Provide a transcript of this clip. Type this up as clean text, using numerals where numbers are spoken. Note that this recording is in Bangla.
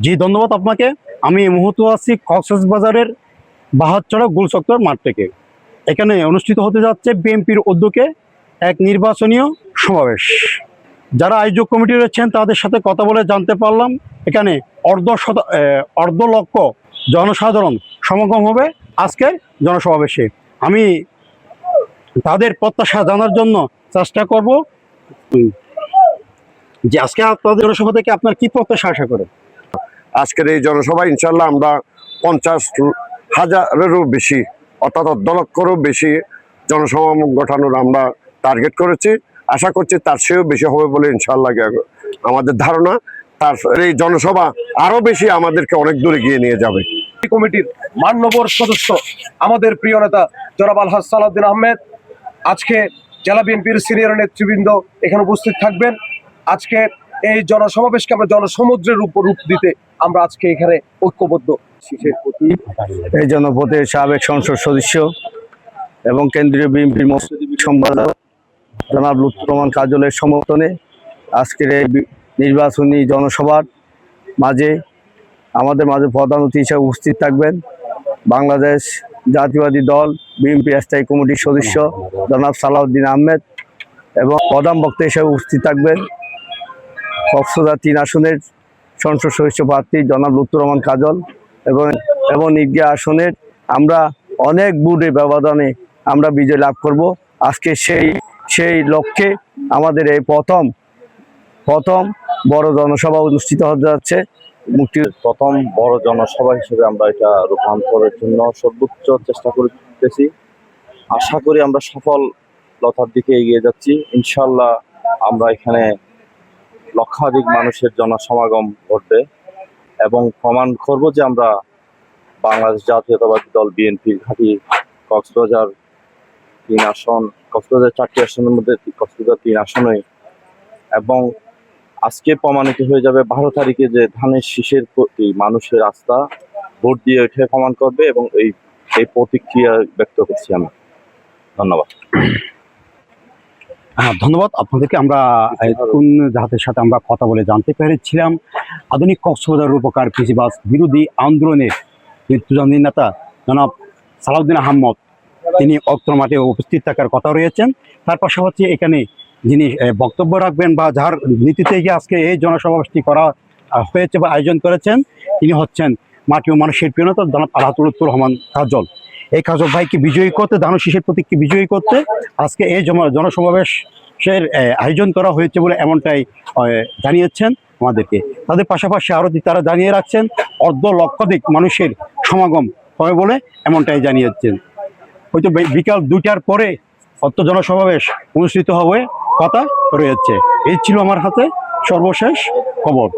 জি, ধন্যবাদ আপনাকে। আমি এই মুহূর্তে আছি কক্সবাজারের বাহারচড়া গোলচত্বর মাঠ থেকে। এখানে অনুষ্ঠিত হতে যাচ্ছে বিএনপির উদ্যোগে এক নির্বাচনীয় সমাবেশ। যারা আয়োজক কমিটি রয়েছেন তাদের সাথে কথা বলে জানতে পারলাম এখানে অর্ধ লক্ষ জনসাধারণ সমাগম হবে আজকের জনসমাবেশে। আমি তাদের প্রত্যাশা জানার জন্য চেষ্টা করব যে আজকে আপনাদের জনসভা থেকে আপনার কি প্রত্যাশা আশা করেন? আজকের এই জনসভায় ইনশাল্লাহ আমরা 50,000-এরও বেশি অর্থাৎ 1.5 লক্ষেরও বেশি জনসমাগম ঘটানোর আমরা টার্গেট করেছি। আশা করছি তার চেয়েও বেশি হবে বলে ইনশাল্লাহ আমাদের ধারণা। তার এই জনসভা আরো বেশি আমাদেরকে অনেক দূরে গিয়ে নিয়ে যাবে। কমিটির মান্যবর সদস্য আমাদের প্রিয় নেতা জনাব আলহাজ সালাউদ্দিন আহমেদ, আজকে জেলা বিএনপির সিনিয়র নেতৃবৃন্দ এখানে উপস্থিত থাকবেন। আজকে এই জনসমাবেশকে আমরা জনসমুদ্রের রূপ দিতে আমরা আজকে এখানে ঐক্যবদ্ধ। এই জনপথের সাবেক সংসদ সদস্য এবং কেন্দ্রীয় বিএনপির মহাসচিব সম্পাদক জনাব লুৎফর রহমান কাজলের সমর্থনে আজকের এই নির্বাচনী জনসভার মাঝে আমাদের মাঝে প্রধান অতিথি হিসেবে উপস্থিত থাকবেন বাংলাদেশ জাতীয়বাদী দল বিএনপি স্থায়ী কমিটির সদস্য জনাব সালাউদ্দিন আহমেদ এবং প্রধান বক্তা হিসেবে উপস্থিত থাকবেন কক্সবাজার 3 আসনের সংসদ সদস্য প্রার্থী জনাব লুৎফর রহমান কাজল এবং নির্গা আসনের আমরা অনেক ভোটের ব্যবধানে আমরা বিজয় লাভ করব। আজকে সেই লক্ষ্যে আমাদের এই প্রথম বড় জনসভা অনুষ্ঠিত হতে যাচ্ছে। মুক্তির প্রথম বড় জনসভা হিসেবে আমরা এটা রূপান্তরের জন্য সর্বোচ্চ চেষ্টা করতেছি। আশা করি আমরা সফলতার দিকে এগিয়ে যাচ্ছি। ইনশাল্লাহ আমরা এখানে লক্ষাধিক মানুষের জনসমাগম ঘটবে এবং প্রমাণ করব যে আমরা বাংলাদেশ জাতীয়তাবাদী দল বিএনপির ঘাঁটি কক্সবাজার 4টি আসনের মধ্যে কক্সবাজার 3 আসনে, এবং আজকে প্রমাণিত হয়ে যাবে 12 তারিখে যে ধানের শীষের প্রতি মানুষের আস্থা ভোট দিয়ে ওঠে প্রমাণ করবে, এবং এই প্রতিক্রিয়া ব্যক্ত করছি আমি। ধন্যবাদ। হ্যাঁ, ধন্যবাদ আপনাদেরকে। আমরা কোন জাতের সাথে আমরা কথা বলে জানতে পেরেছিলাম আধুনিক কক্সবাজার রূপকার কৃষিবাস বিরোধী আন্দোলনের নেতৃত্বাধীন নেতা জনাব সালাউদ্দিন আহমদ, তিনি অত্র মাঠে উপস্থিত থাকার কথা রয়েছেন। তার পাশাপাশি এখানে যিনি বক্তব্য রাখবেন বা যার নীতিতে গিয়ে আজকে এই জনসমাবেশটি করা হয়েছে বা আয়োজন করেছেন, তিনি হচ্ছেন মাটি ও মানুষের প্রিয় নেতা জনাব আলহাজ লুৎফর রহমান কাজল। এই কাজল ভাইকে বিজয়ী করতে, ধানের শীষের প্রতীককে বিজয়ী করতে আজকে এই জনসমাবেশের আয়োজন করা হয়েছে বলে এমনটাই জানিয়েছেন আমাদেরকে। তাদের পাশাপাশি আরও তারা জানিয়ে রাখছেন অর্ধ লক্ষাধিক মানুষের সমাগম হবে বলে এমনটাই জানিয়েছেন। হয়তো বিকাল 2টার পরে অর্থ জনসমাবেশ অনুষ্ঠিত হবে কথা রয়েছে। এই ছিল আমার হাতে সর্বশেষ খবর।